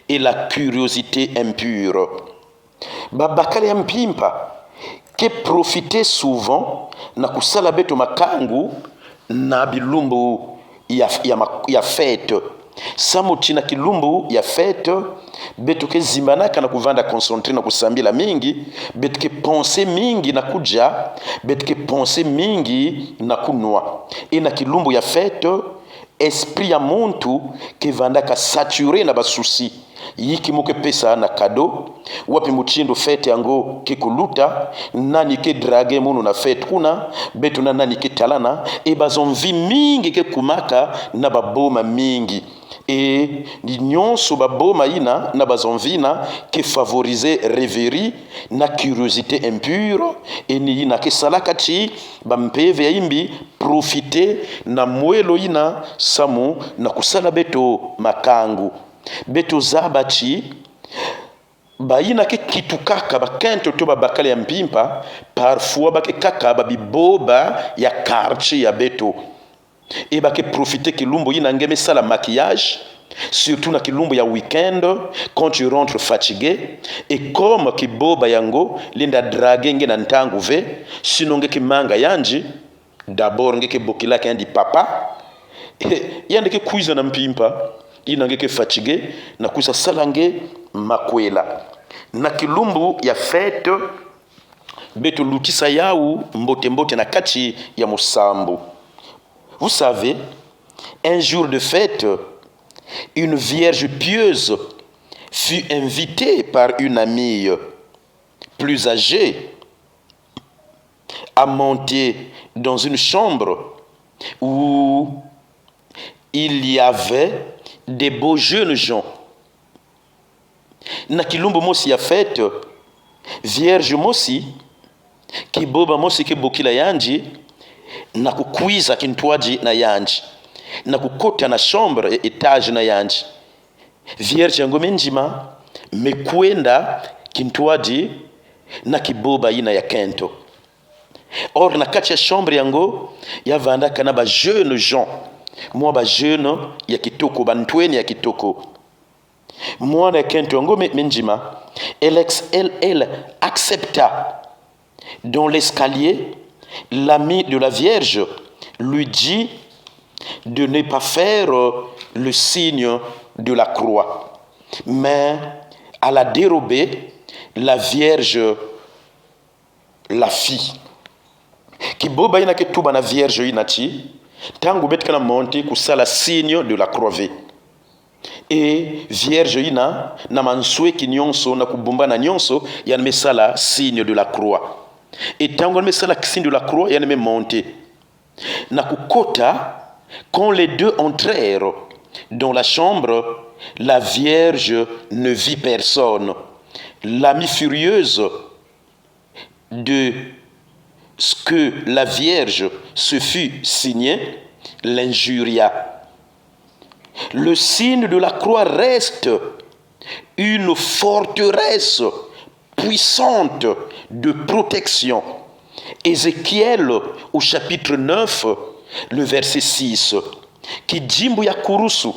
et la curiosité impure. Babakale ya mpimpa ke profiter souvent na kusala beto makangu na bilumbu ya fête. Samuti na kilumbu ya fête beto ke zimbanaka na kuvanda concentré na kusambila mingi, beto ke pense mingi na kuja, beto ke pense mingi na kunwa. Na kilumbu ya fête esprit ya muntu ke vandaka saturé na basusi yiki muke pesa na kado wapi muchindo fete yango ke kuluta nani ke drage munu na fete kuna betu na nani ke talana bazonvi mingi ke kumaka na baboma mingi ni nyonso baboma ina na bazonvina ke favoriser rêverie na curiosité impure ni ina ke salaka chi bampeve ya imbi profiter na mwelo ina samu na kusala beto makangu beto zabachi bayina ke kitukaka bakento to babakale ya mpimpa parfois bake kaka babiboba ya quartier ya beto bake profiter kilumbu yina ngeme sala maquillage surtout na kilumbu ya weekend quand tu rentres fatigué et comme kiboba yango linda drague nge na ntangu ve sinonge kimanga yanji d'abord ngeke bokila kendi papa yande ke kuiza na mpimpa inangeke fatigué na kusa salange makwela na kilumbu ya fête beto lutisa yau mbote mbote na kati ya musambu. Vous savez, Un jour de fête, une vierge pieuse fut invitée par une amie plus âgée à monter dans une chambre où il y avait des beaux jeunes gens. Na kilumbu mosi ya fête, vierge mosi kiboba mosi kibukila yanji na kukwiza kintwaji na yanji na kukota na chambre etage na yanji. Vierge yango menjima mekwenda kintwaji na kiboba ina ya kento. Or na kati ya chambre yango yavandaka na ba jeune gens, mwa ba jeune ya kitoko, bantweni ya kitoko. Mwana ya kento yango menjima elle accepta. Dans l'escalier, l'ami de la Vierge lui dit de ne pas faire le signe de la croix. Mais à la dérobée, la Vierge la fit. Kiboba ina ketuba na Vierge inachi, tangu betka na monte kusala signe de la croix. Et Vierge ina na manswe ki nyonso na kubumba na nyonso yana mesala signe de la croix. Et tango na mesala signe de la croix yana me monte. Na kukota, quand les deux entrèrent dans la chambre, la Vierge ne vit personne. L'amie furieuse de ce que la Vierge se fut signée l'injuria. Le signe de la croix reste une forteresse puissante de protection. Ézéchiel au chapitre 9, le verset 6. Kijimbu ya kurusu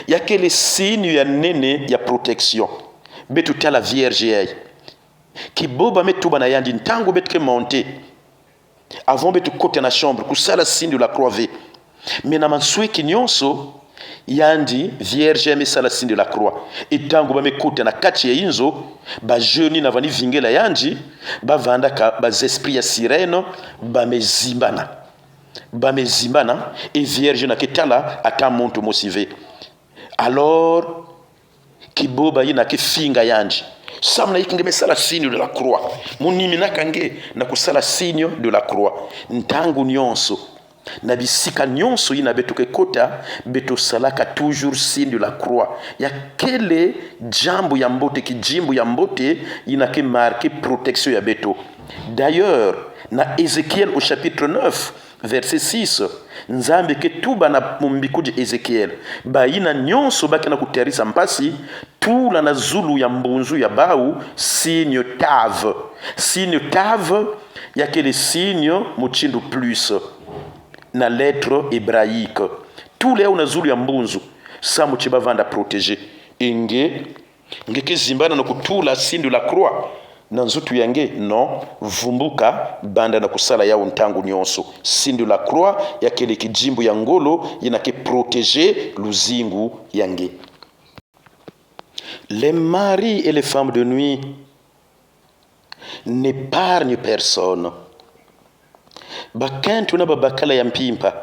yake le signe ya nene ya protection. Betuta la Vierge yai. Kiboba metuba na yandi ntango betke monte. Avant betu kote na chambre kusala signe de la croix. Mais na manswe kinyonso yandi Vierge ya mesala signe de la croix. Etango ba mekote na kati ya inzo ba jeuni na vani vingela yandi ba vandaka ba esprit ya sirène ba mezimbana et Vierge na ketala ata monto mosive. Alors kiboba yina ke finga yandi samna ikinge mesala signe de la croix munimi nakange na kusala signe de la croix ntangu nyonso na bisika nyonso ina betuke kota beto salaka toujours signe de la croix ya kele jambo ya mbote kijimbu ya mbote ina ke marqué protection ya beto. D'ailleurs na Ézéchiel au chapitre 9 verset 6 nzambe ke tuba na mumbikuji Ézéchiel ba ina nyonso bakena kuterisa mpasi tula na zulu ya mbunzu ya bau signe tave ya kele signe muchindu plus na lettre hébraïque. Tous les na zulu ya mbunzu samu chiba vanda protéger ngeke zimbana na kutula signe de la croix na nzutu yange non vumbuka banda na kusala ya ntangu nyonso signe de la croix ya kele kijimbu ya ngolo yinake protéger luzingu yange. Les maris et les femmes de nuit n'épargnent personne. Bakantu na babakala ya mpimpa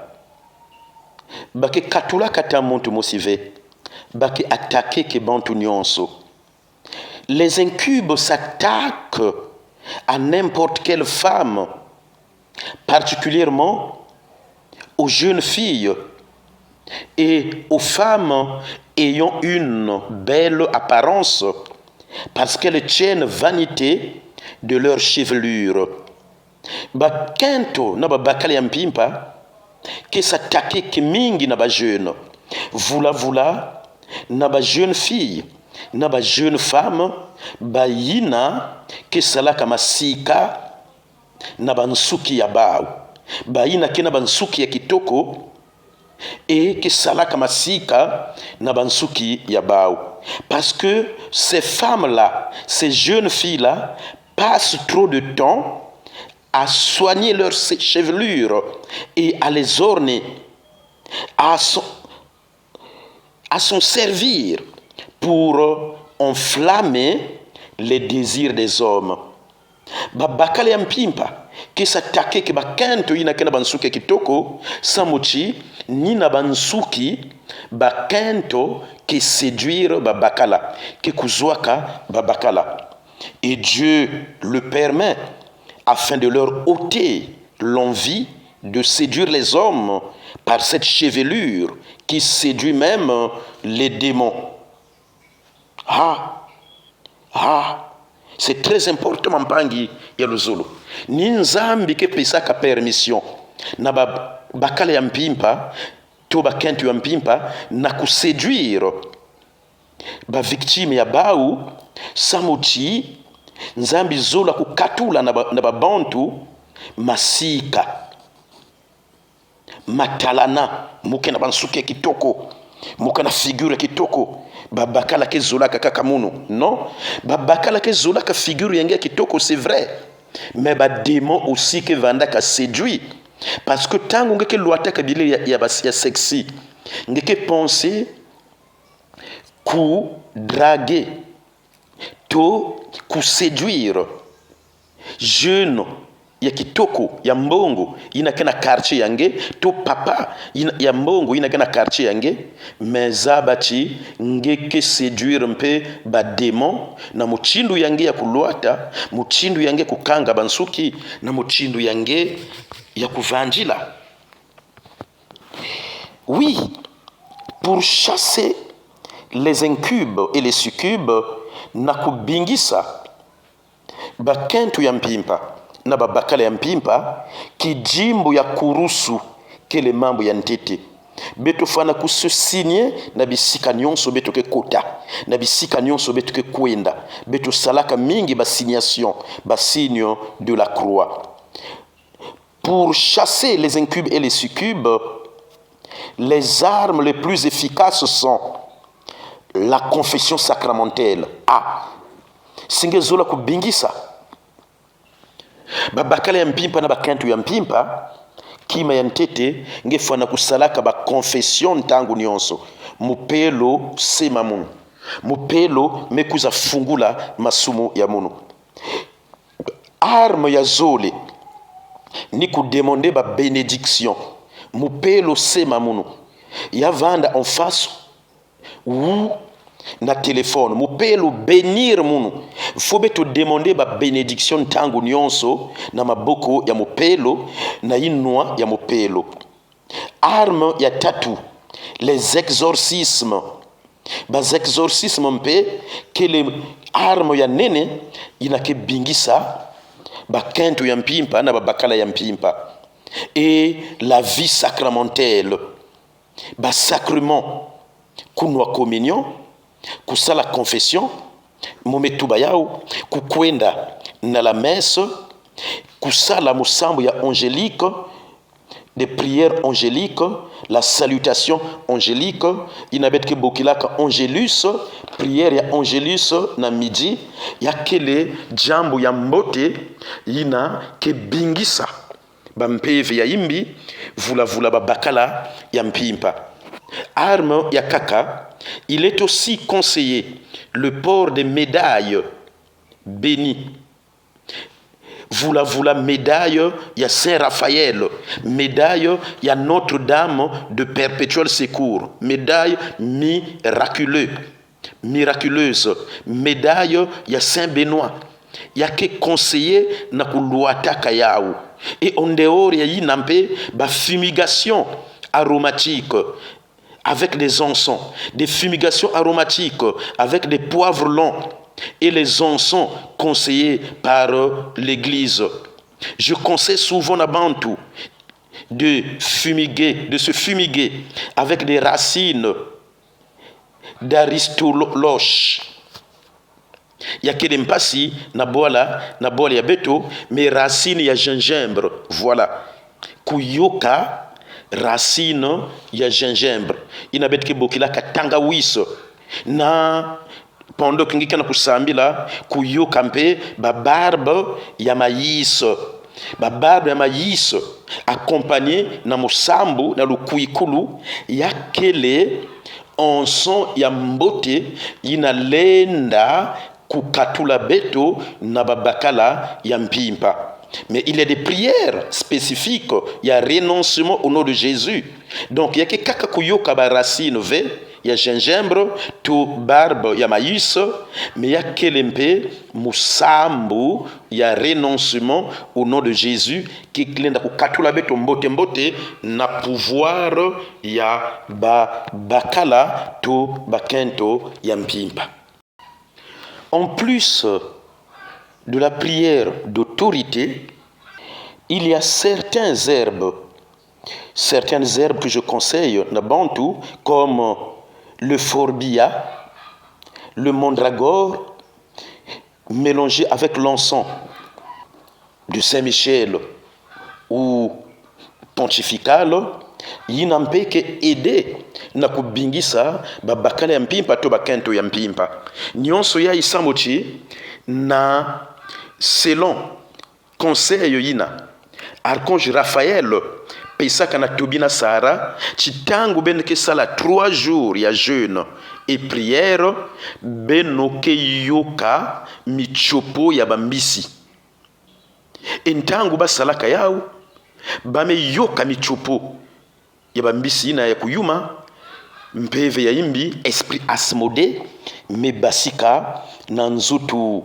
bake katula kata muntu mosive bake attaquer ke bantu nyonso. Les incubes s'attaquent à n'importe quelle femme, particulièrement aux jeunes filles et aux femmes ayant une belle apparence parce qu'elles tiennent vanité de leur chevelure. Bakento na babakala ya mpimpa ke s'attaquer ke mingi na ba jeune vula na ba jeune fille na ba jeune femme bayina ke salaka masika na bansuki ya bao bayina ke na bansuki ya kitoko et ke salaka masika na bansuki ya bao parce que ces femmes là, ces jeunes filles là passent trop de temps à soigner leurs chevelures et à les orner, à s'en servir pour enflammer les désirs des hommes. Bakale ya mpimpa kisa take ke bakanto ina kena bansuke kitoko samuchi nina bansuki bakento ke séduire babakala ke kuzwaka babakala. Et Dieu le permet afin de leur ôter l'envie de séduire les hommes par cette chevelure qui séduit même les démons. C'est très important mampangi ya luzulu. Ni nzambi ke pesaka permission na bakala ya mpimpa to bakentu ya mpimpa na kuséduire ba victime ya bau samuti nzambi zola kukatula na babantu masika matalana muke na bansuke kitoko muke na figure kitoko babakala ke zolaka kaka munu non babakala ke zolaka figure yange kitoko c'est vrai mais ba démon aussi que vandaka séduit parce que tango ngeke luata kabile ya sexy ngeke penser ku draguer to ku séduire jeune ya kitoko ya mbongo inake na quartier yange to papa ya mbongo inake na quartier yange mezabati ngeke séduire mpe ba démon na muchindu yange ya kulwata muchindu yange kukanga bansuki na muchindu yange ya kuvanjila. Oui, pour chasser les incubes et les succubes na kubingisa bakentu ya mpimpa na babakala ya mpimpa kijimbo ya kurusu kele mambo ya ntete beto fana kususinye na bisika nyonso beto ke kota na bisika nyonso beto ke kwenda beto salaka mingi basignation basigno de la croix. Pour chasser les incubes et les succubes, les armes les plus efficaces sont la confession sacramentelle. Singezola kubingisa babakala ya mpimpa na bakentu ya mpimpa kima ya ntete ngefana kusalaka ba confession ntangu nyonso mupelo sema munu mupelo mekuza fungula masumu ya munu. Arme ya zole ni kudemande ba bénédiction mupelo sema munu ya vanda en face ou na téléphone mupelo bénir munu fobe to demander ba bénédiction tangu nyonso na maboko ya mupelo na inwa ya mupelo. Arme ya tatu les exorcismes bas exorcisme mpe kele arme ya nene inake bingisa bakento ya mpimpa na babakala ya mpimpa. Et la vie sacramentelle bas sacrement kunwa communion kusala confession mometuba yao kukwenda na la messe kusala musambo ya angélique des prières angéliques la salutation angélique inabet ke bokilaka angelus prière ya angelus na midi ya kele jambo ya mbote ina ke bingisa bampeve ya imbi vula babakala ya mpimpa. Arme ya kaka, il est aussi conseillé le port des médailles bénies. Vula médaille ya Saint Raphaël, médaille ya Notre-Dame de perpétuel secours, médaille miraculeuse, médaille ya Saint Benoît. Yake conseillé na kuluataka yao. Et en dehors ya yinampe ba fumigation aromatique avec des encens, des fumigations aromatiques avec des poivres longs et les encens conseillés par l'Église. Je conseille souvent à Bantou de se fumiguer avec des racines d'aristoloche. Yakele mpasi na bola ya beto mais racine ya gingembre, voilà. Kuyoka racine ya gingembre inabet ke bokila katangawis na pendant kingika na kusambila kuyoka mpe babarbe ya maïs accompagné na musambu na lukuikulu yakele onson ya mbote inalenda kukatula beto na babakala ya mpimpa. Mais il y a des prières spécifiques. Il y a renoncement au nom de Jésus. Donc, il y a que kaka kuyoka ba racine ve, il y a gingembre, tout barbe, il y a maïs, mais il y a kelempe, musambu, il y a renoncement au nom de Jésus qui klenda ku katula beto mbote mbote na pouvoir ya ba bakala to bakento ya mpimba. En plus de la prière d'autorité, il y a certaines herbes que je conseille na bantu, comme le forbia, le mandragore, mélangé avec l'encens de Saint-Michel ou pontifical, yina mpeke aider na kubingisa babakala ya mpimpa to bakento ya mpimpa. Nyonso ya isamochi na selon conseil yina archange Raphaël pesaka na tobina sara chitangu beneke sala 3 jours ya jeûne et prière benoke yoka michopo ya bambisi entangu basalaka yao bame yoka michopo ya bambisi ina ya kuyuma mpeve ya imbi esprit Asmodée mebasika na nzutu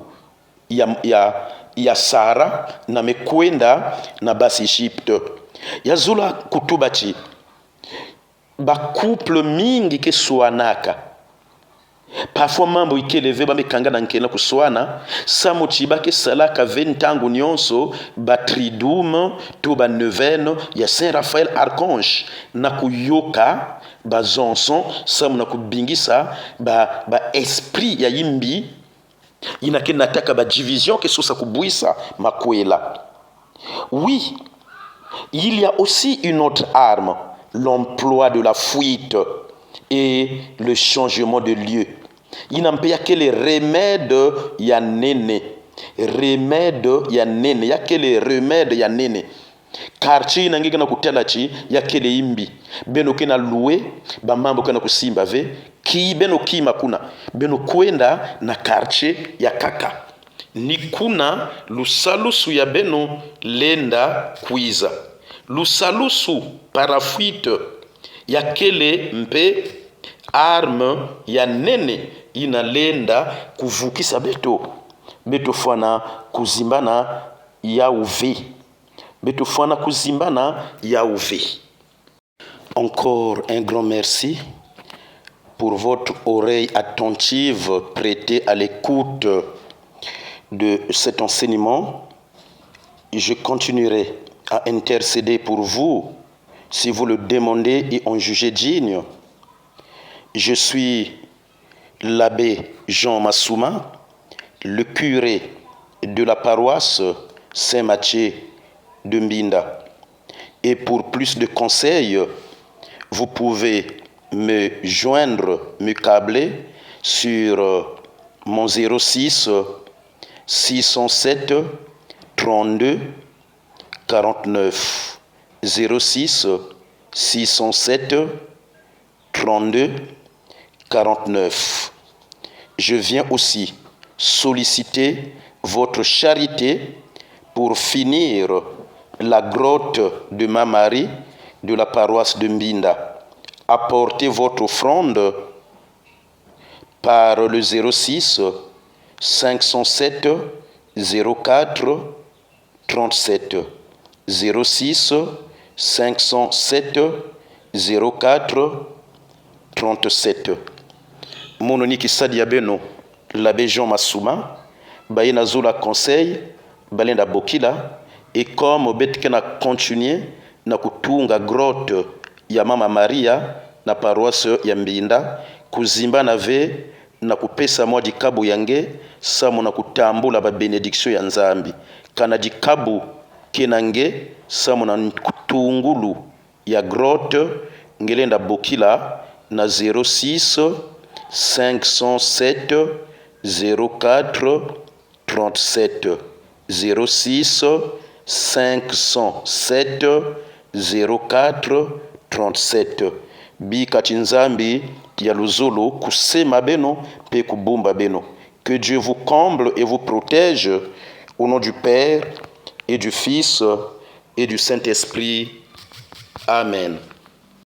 ya Sara na mekwenda na basi Egypte yazula kutubachi ba couple mingi ke swanaka parfois mambo ikeleve bamekanga na nkela kuswana samochi bake salaka ventangu nyonso ba triduum to ba neuvaine ya Saint Raphaël archange na kuyoka ba zonson samu na kubingisa ba esprit ya yimbi inake nataka ba division ke sosa kubuisa makwela. Oui, il y a aussi une autre arme, l'emploi de la fuite et le changement de lieu. Il n'a pas que les remèdes ya nene. Remède ya nene. Ya que les remèdes ya nene. Quartier nangi na kutela chi ya kele imbi. Beno kena loué, ba mambo kana kusimba ve, ki beno kima kuna. Beno kwenda na quartier ya kaka. Ni kuna lusalusu ya beno lenda kuiza. Lusalusu parafuite ya kele mpe arme ya nene inalenda kuvukisa beto fana kuzimbana ya uve. Beto fana kuzimbana ya uve. Encore un grand merci pour votre oreille attentive prêtée à l'écoute de cet enseignement. Je continuerai à intercéder pour vous si vous le demandez et en jugez digne. Je suis l'abbé Jean Massouma, le curé de la paroisse Saint-Mathieu de Mbinda. Et pour plus de conseils, vous pouvez me joindre, me câbler sur mon 06 607 32 49 06 607 32 49. Je viens aussi solliciter votre charité pour finir la grotte de ma Marie de la paroisse de Mbinda. Apportez votre offrande par le 06 507 04 37 06 507 04 37. Mononiki Sadia Beno, l'abbé Jean Massouma, Bayena Zola conseil, Balenda Bokila, et comme Betkena continuer na kutunga grotte ya Mama Maria na paroisse ya Mbinda, kuzimba na ve na kupesa mwa dikabu yange, samu na kutambula ba benediction ya Nzambi. Kana dikabu kenange, samu na kutungulu ya grotte, ngelenda Bokila na 06 507 04 37 06 507 04 37. Bika Nzambi ya Luzulu kusema beno pe kubumba beno. Que Dieu vous comble et vous protège au nom du Père, et du Fils et du Saint-Esprit. Amen.